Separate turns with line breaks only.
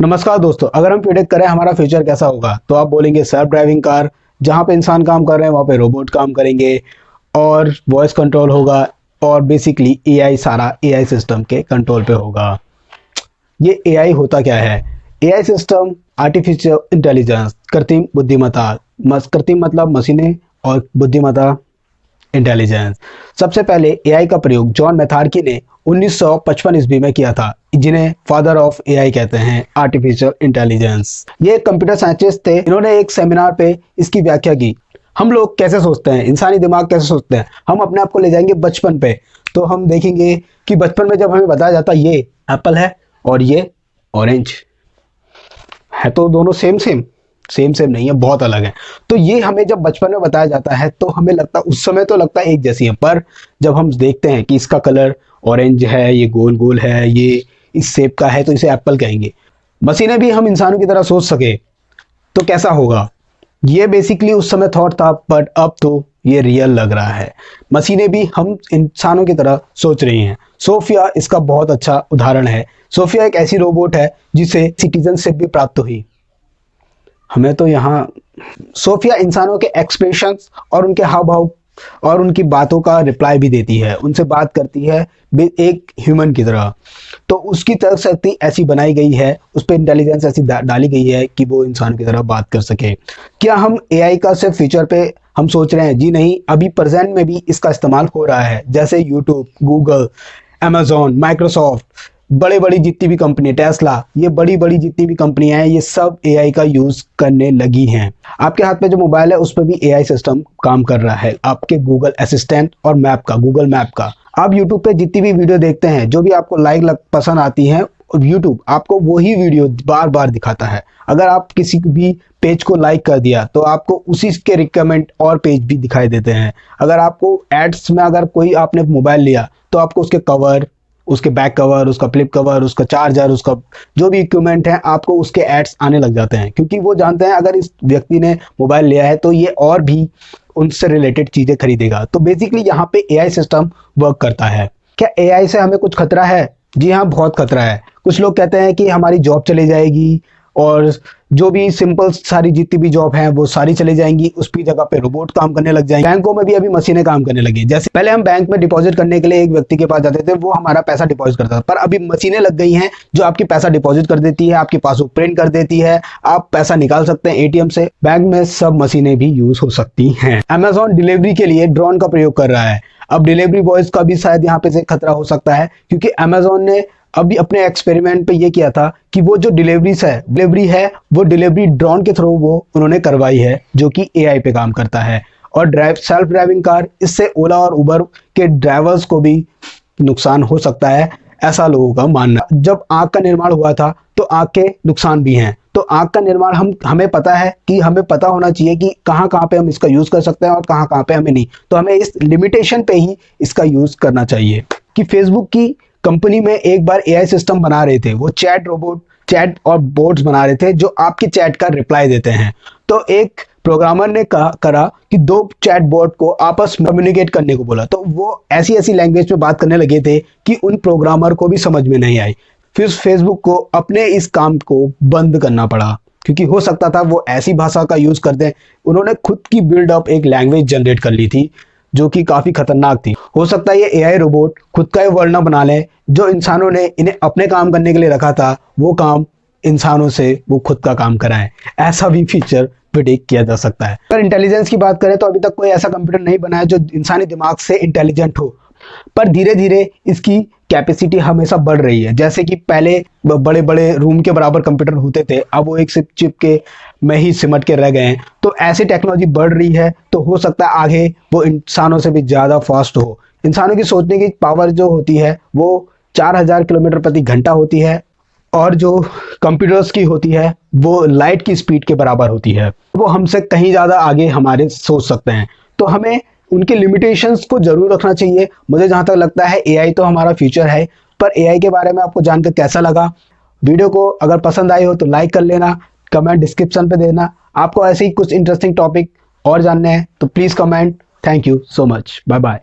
नमस्कार दोस्तों, अगर हम प्रिडिक्ट करें हमारा फ्यूचर कैसा होगा तो आप बोलेंगे सेल्फ ड्राइविंग कार। जहाँ पे इंसान काम कर रहे हैं वहाँ पे रोबोट काम करेंगे और वॉइस कंट्रोल होगा और बेसिकली एआई, सारा एआई सिस्टम के कंट्रोल पे होगा। ये एआई होता क्या है? एआई सिस्टम आर्टिफिशियल इंटेलिजेंस, कृत्रिम बुद्धिमत्ता। कृत्रिम मतलब मशीनें और बुद्धिमत्ता इंटेलिजेंस। सबसे पहले एआई का प्रयोग जॉन मैथार्की ने 1955 ईस्वी में किया था, जिन्हें फादर ऑफ एआई कहते हैं, आर्टिफिशियल इंटेलिजेंस। ये एक कंप्यूटर साइंटिस्ट थे। इन्होंने एक सेमिनार पे इसकी व्याख्या की। हम लोग कैसे सोचते हैं, इंसानी दिमाग कैसे सोचते हैं, हम अपने आप को ले जाएंगे बचपन पे, तो हम देखेंगे कि बचपन में जब हमें बताया जाता ये एप्पल है और ये ऑरेंज है, तो दोनों सेम सेम नहीं है, बहुत अलग है। तो ये हमें जब बचपन में बताया जाता है तो हमें लगता, उस समय तो लगता है एक जैसी है, पर जब हम देखते हैं कि इसका कलर ऑरेंज है, ये गोल गोल है, ये इस शेप का है, तो इसे एप्पल कहेंगे। मशीनें भी हम इंसानों की तरह सोच सके तो कैसा होगा? ये बेसिकली उस समय थॉट था, बट अब तो ये रियल लग रहा है। मशीनें भी हम इंसानों की तरह सोच रही हैं। सोफिया इसका बहुत अच्छा उदाहरण है। सोफिया एक ऐसी रोबोट है जिसे सिटीजनशिप भी प्राप्त हुई। हमें तो यहाँ सोफिया इंसानों के एक्सप्रेशंस और उनके हाव भाव और उनकी बातों का रिप्लाई भी देती है, उनसे बात करती है एक ह्यूमन की तरह। तो उसकी तर्क शक्ति ऐसी बनाई गई है, उस पर इंटेलिजेंस ऐसी डाली गई है कि वो इंसान की तरह बात कर सके। क्या हम एआई का सिर्फ फ्यूचर पे हम सोच रहे हैं? जी नहीं, अभी प्रेजेंट में भी इसका इस्तेमाल हो रहा है। जैसे यूट्यूब, गूगल, अमेजोन, माइक्रोसॉफ्ट, बड़े बड़ी जितनी भी कंपनी, टेस्ला, ये बड़ी बड़ी जितनी भी कंपनियां हैं, ये सब एआई का यूज करने लगी हैं। आपके हाथ में जो मोबाइल है उस पर भी एआई सिस्टम काम कर रहा है, आपके गूगल असिस्टेंट और मैप का, गूगल मैप का। आप यूट्यूब पे जितनी भी वीडियो देखते हैं, जो भी आपको पसंद आती है, यूट्यूब आपको वही वीडियो बार बार दिखाता है। अगर आप किसी भी पेज को लाइक कर दिया तो आपको उसी के रिकमेंड और पेज भी दिखाई देते हैं। अगर आपको एड्स में, अगर कोई आपने मोबाइल लिया तो आपको उसके कवर, उसके बैक कवर, उसका फ्लिप कवर, उसका चार्जर, उसका जो भी इक्विपमेंट है, आपको उसके एड्स आने लग जाते हैं, क्योंकि वो जानते हैं अगर इस व्यक्ति ने मोबाइल लिया है तो ये और भी उनसे रिलेटेड चीजें खरीदेगा। तो बेसिकली यहाँ पे एआई सिस्टम वर्क करता है। क्या एआई से हमें कुछ खतरा है? जी हाँ, बहुत खतरा है। कुछ लोग कहते हैं कि हमारी जॉब चली जाएगी और जो भी सिंपल सारी जितनी भी जॉब है वो सारी चली जाएंगी, उसकी जगह पे रोबोट काम करने लग जाएंगे। बैंकों में भी अभी मशीनें काम करने लगी। जैसे पहले हम बैंक में डिपॉजिट करने के लिए एक व्यक्ति के पास जाते थे, वो हमारा पैसा डिपॉजिट करता था, पर अभी मशीनें लग गई हैं जो आपकी पैसा डिपॉजिट कर देती है, आपकी पासबुक प्रिंट कर देती है, आप पैसा निकाल सकते हैं एटीएम से। बैंक में सब मशीनें भी यूज हो सकती हैं। अमेजोन डिलीवरी के लिए ड्रोन का प्रयोग कर रहा है। अब डिलीवरी बॉयज का भी शायद यहाँ पे से खतरा हो सकता है, क्योंकि अमेजोन ने अभी अपने एक्सपेरिमेंट पे ये किया था कि वो जो डिलीवरी है वो डिलीवरी ड्रोन के थ्रू वो उन्होंने करवाई है, जो कि एआई पे काम करता है। और सेल्फ ड्राइविंग कार, इससे ओला और उबर के ड्राइवर्स को भी नुकसान हो सकता है, ऐसा लोगों का मानना। जब आग का निर्माण हुआ था तो आग के नुकसान भी हैं। तो आग का निर्माण हमें पता है कि हमें पता होना चाहिए कि कहाँ कहाँ पे हम इसका यूज कर सकते हैं और कहाँ कहाँ पे हमें नहीं। तो हमें इस लिमिटेशन पे ही इसका यूज करना चाहिए। कि फेसबुक की कंपनी में एक बार एआई सिस्टम बना रहे थे, वो चैट और बोट्स बना रहे थे जो आपकी चैट का रिप्लाई देते हैं। तो एक प्रोग्रामर ने करा कि दो चैट बोट को आपस में कम्युनिकेट करने को बोला, तो वो ऐसी लैंग्वेज में बात करने लगे थे कि उन प्रोग्रामर को भी समझ में नहीं आई। फिर फेसबुक को अपने इस काम को बंद करना पड़ा, क्योंकि हो सकता था वो ऐसी भाषा का यूज कर दें। उन्होंने खुद की बिल्डअप एक लैंग्वेज जनरेट कर ली थी जो कि काफी खतरनाक थी। हो सकता है ये एआई रोबोट खुद का ही वर्ड ना बना ले, जो इंसानों ने इन्हें अपने काम करने के लिए रखा था वो काम इंसानों से वो खुद का काम कराएं। ऐसा भी फीचर प्रिडिक्ट किया जा सकता है। अगर इंटेलिजेंस की बात करें तो अभी तक कोई ऐसा कंप्यूटर नहीं बना है जो इंसानी दिमाग से इंटेलिजेंट हो, पर धीरे धीरे इसकी कैपेसिटी हमेशा बढ़ रही है। जैसे कि पहले बड़े बड़े रूम के बराबर कंप्यूटर होते थे, अब वो एक चिप के में ही सिमट के रह गए हैं। तो ऐसी टेक्नोलॉजी बढ़ रही है, तो हो सकता है आगे वो इंसानों से भी ज़्यादा फास्ट हो। इंसानों की सोचने की पावर जो होती है वो 4000 किलोमीटर प्रति घंटा होती है, और जो कंप्यूटर्स की होती है वो लाइट की स्पीड के बराबर होती है। वो हमसे कहीं ज़्यादा आगे हमारे सोच सकते हैं। तो हमें उनके लिमिटेशंस को जरूर रखना चाहिए। मुझे जहां तक लगता है एआई तो हमारा फ्यूचर है, पर एआई के बारे में आपको जानकर कैसा लगा? वीडियो को अगर पसंद आई हो तो लाइक कर लेना, कमेंट डिस्क्रिप्शन पे देना। आपको ऐसे ही कुछ इंटरेस्टिंग टॉपिक और जानने हैं तो please comment. Thank you so much, bye bye.